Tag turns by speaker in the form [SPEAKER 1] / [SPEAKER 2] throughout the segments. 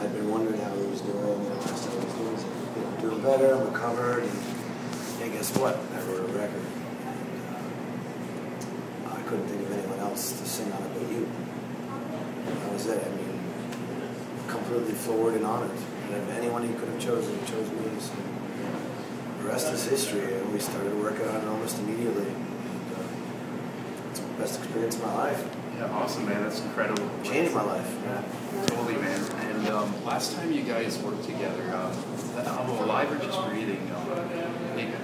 [SPEAKER 1] I'd been wondering how he was doing, and last time he was doing, doing better, recovered, and hey, guess what? I wrote a record. I couldn't think of anyone else to sing on it but you. That was it. I mean, completely floored and honored. And if anyone he could have chosen, he chose me. So the rest is history, and we started working on it almost immediately. It's the best experience of my life.
[SPEAKER 2] Yeah, awesome, man. That's incredible.
[SPEAKER 1] Changed my life.
[SPEAKER 2] Yeah, totally, man. And last time you guys worked together, the album Alive or Just Breathing, it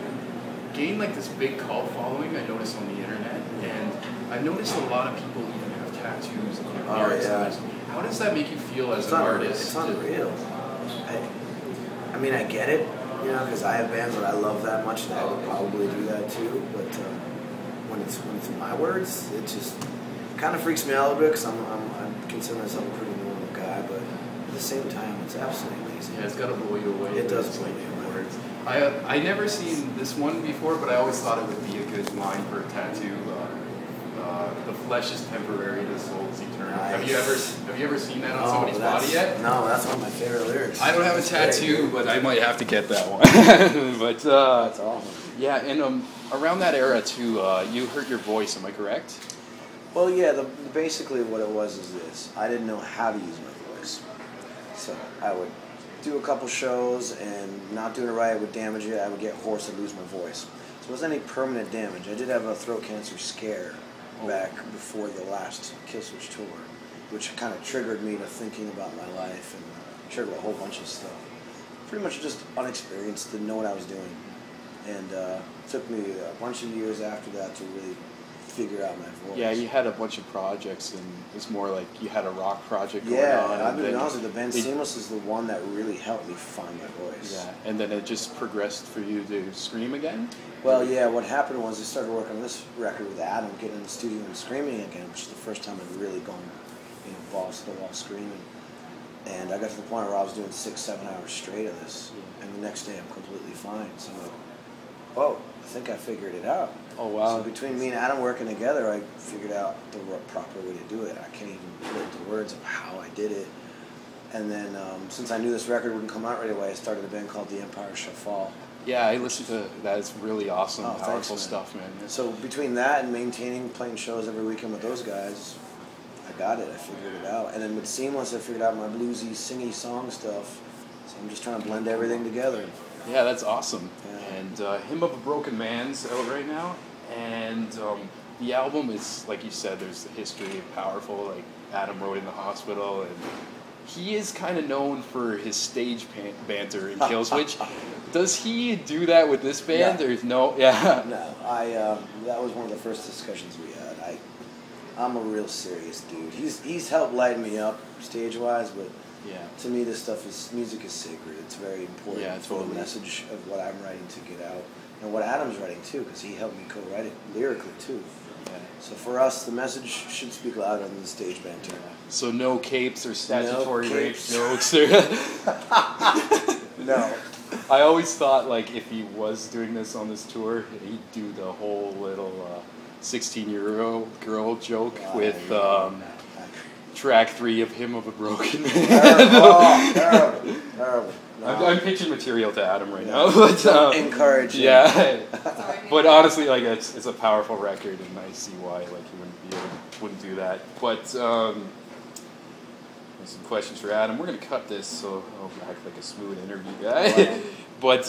[SPEAKER 2] gained like this big cult following, I noticed on the internet. And I've noticed a lot of people even have tattoos of their lyrics.
[SPEAKER 1] Yeah.
[SPEAKER 2] How does that make you feel as an artist?
[SPEAKER 1] It's unreal. I mean, I get it, you know, because I have bands that I love that much that I would probably do that too. But when it's my words, it just kind of freaks me out a little bit because I consider myself a pretty normal guy. But at the same time, it's absolutely amazing.
[SPEAKER 2] Yeah, it's got to blow you away.
[SPEAKER 1] It does blow me away.
[SPEAKER 2] I never seen this one before, but I always thought it would be a good line for a tattoo. The flesh is temporary, the soul is eternal.
[SPEAKER 1] Nice.
[SPEAKER 2] Have you ever seen that on somebody's body yet?
[SPEAKER 1] No, that's one of my favorite lyrics.
[SPEAKER 2] I don't have a tattoo, but I might have to get that one. But
[SPEAKER 1] that's awesome.
[SPEAKER 2] Yeah, and around that era too, you hurt your voice. Am I correct?
[SPEAKER 1] Well, yeah. Basically, what it was is this: I didn't know how to use my voice, so I would do a couple shows and not doing it right would damage it. I would get hoarse and lose my voice. So it wasn't any permanent damage. I did have a throat cancer scare back before the last Killswitch tour, which kind of triggered me to thinking about my life and triggered a whole bunch of stuff. Pretty much just unexperienced, didn't know what I was doing. And it took me a bunch of years after that to really figure out my voice.
[SPEAKER 2] Yeah, you had a bunch of projects, and it was more like you had a rock project going on.
[SPEAKER 1] Yeah, I mean, honestly, the band Seamless is the one that really helped me find my voice.
[SPEAKER 2] Yeah, and then it just progressed for you to scream again?
[SPEAKER 1] Well, yeah, what happened was I started working on this record with Adam, getting in the studio and screaming again, which is the first time I'd really gone, you know, balls to the wall screaming. And I got to the point where I was doing 6-7 hours straight of this, and the next day I'm completely fine. So I'm like, whoa, I think I figured it out.
[SPEAKER 2] Oh, wow.
[SPEAKER 1] So between me and Adam working together, I figured out the proper way to do it. I can't even put into words of how I did it. And then since I knew this record wouldn't come out right away, I started a band called The Empire Shall Fall.
[SPEAKER 2] Yeah, I listened to that. It's really awesome, powerful
[SPEAKER 1] thanks,
[SPEAKER 2] stuff, man. Yeah.
[SPEAKER 1] So between that and maintaining playing shows every weekend with those guys, I got it. I figured it out. And then with Seamless, I figured out my bluesy, singy song stuff. So I'm just trying to blend everything together.
[SPEAKER 2] Yeah, that's awesome.
[SPEAKER 1] Yeah.
[SPEAKER 2] And Hymn of a Broken Man's out right now. And the album is, like you said, there's the history of powerful, like Adam wrote in the hospital, and he is kind of known for his stage banter in Killswitch. Does he do that with this band, or no? Yeah.
[SPEAKER 1] No, that was one of the first discussions we had. I'm a real serious dude. He's helped lighten me up stage-wise, but to me this stuff music is sacred. It's very important for the message of what I'm writing to get out. And what Adam's writing too, because he helped me co-write it lyrically too. Yeah. So for us, the message should speak louder than the stage banter.
[SPEAKER 2] So no capes or statutory rape jokes.
[SPEAKER 1] No.
[SPEAKER 2] I always thought, like, if he was doing this on this tour, he'd do the whole little 16-year-old girl joke with track 3 of Hymn of a Broken Man.
[SPEAKER 1] Terrible. No.
[SPEAKER 2] I'm pitching material to Adam right now. But,
[SPEAKER 1] encouraging.
[SPEAKER 2] Yeah. But honestly, like, it's a powerful record, and I see why, like, he wouldn't do that. But some questions for Adam. We're gonna cut this, so I'll act like a smooth interview guy. But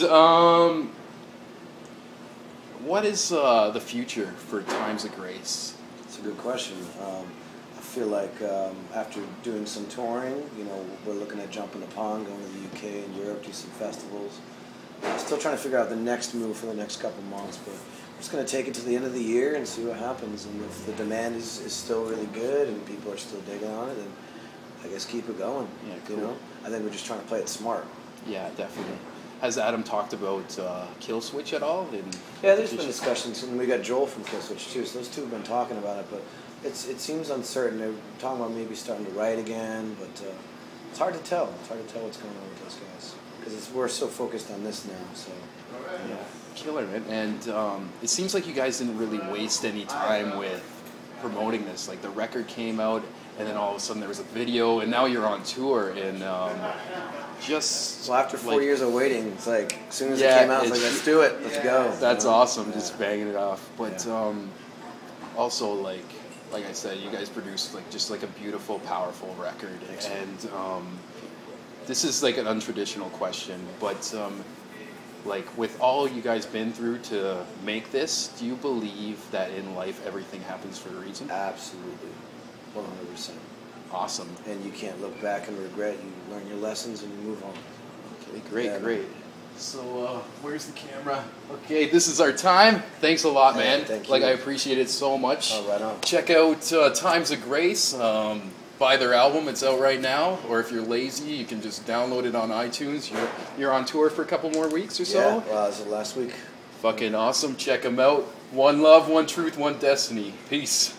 [SPEAKER 2] what is the future for Times of Grace?
[SPEAKER 1] It's a good question. I feel like after doing some touring, you know, we're looking at jumping the pond, going to the UK and Europe, do some festivals. Still trying to figure out the next move for the next couple months, but we're just going to take it to the end of the year and see what happens. And if the demand is still really good and people are still digging on it, then I guess keep it going.
[SPEAKER 2] Yeah, cool.
[SPEAKER 1] You know, I think we're just trying to play it smart.
[SPEAKER 2] Yeah, definitely. Has Adam talked about Killswitch at all?
[SPEAKER 1] Yeah, there's been discussions, and we got Joel from Killswitch too, so those two have been talking about it, but it seems uncertain. They're talking about maybe starting to write again, but it's hard to tell. It's hard to tell what's going on with those guys, because we're so focused on this now, so...
[SPEAKER 2] Yeah. Killer, man. And it seems like you guys didn't really waste any time with promoting this? Like the record came out, and then all of a sudden there was a video, and now you're on tour, and just
[SPEAKER 1] So after 4
[SPEAKER 2] like,
[SPEAKER 1] years of waiting, it's like as soon as
[SPEAKER 2] Yeah,
[SPEAKER 1] it came out, it's like
[SPEAKER 2] it's-
[SPEAKER 1] let's do it, let's go.
[SPEAKER 2] that's
[SPEAKER 1] you know?
[SPEAKER 2] awesome,
[SPEAKER 1] Yeah.
[SPEAKER 2] just banging it off. But
[SPEAKER 1] Yeah.
[SPEAKER 2] also like I said, you guys produced like just like a beautiful, powerful record,
[SPEAKER 1] Thanks.
[SPEAKER 2] and this is like an untraditional question, but like with all you guys been through to make this, do you believe that in life everything happens for a reason?
[SPEAKER 1] Absolutely, 100%.
[SPEAKER 2] Awesome.
[SPEAKER 1] And you can't look back and regret. You learn your lessons and you move on.
[SPEAKER 2] Okay, great,
[SPEAKER 1] Yeah,
[SPEAKER 2] great. So, where's the camera? Okay, this is our time. Thanks a lot,
[SPEAKER 1] Yeah,
[SPEAKER 2] man.
[SPEAKER 1] thank
[SPEAKER 2] Like,
[SPEAKER 1] you.
[SPEAKER 2] I appreciate it so much.
[SPEAKER 1] Oh, right on.
[SPEAKER 2] Check out Times of Grace. Buy their album. It's out right now. Or if you're lazy, you can just download it on iTunes. You're on tour for a couple more weeks or so?
[SPEAKER 1] Yeah, well, this is last week.
[SPEAKER 2] Fucking awesome. Check them out. One love, one truth, one destiny. Peace.